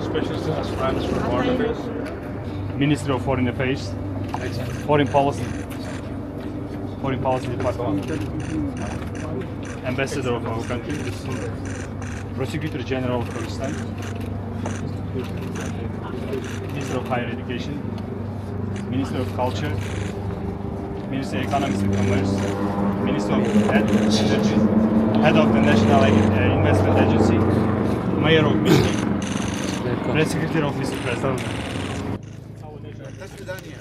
specialist as France for Foreign Affairs. Ministry of Foreign Affairs, Foreign Policy Department, Ambassador of our country, Prosecutor General of Pakistan, Minister of Higher Education, Minister of Culture, Minister of Economics and Commerce, Minister of Energy, Head of the National Investment Agency, Mayor of Michigan, Press Secretary of Mr. President. До свидания.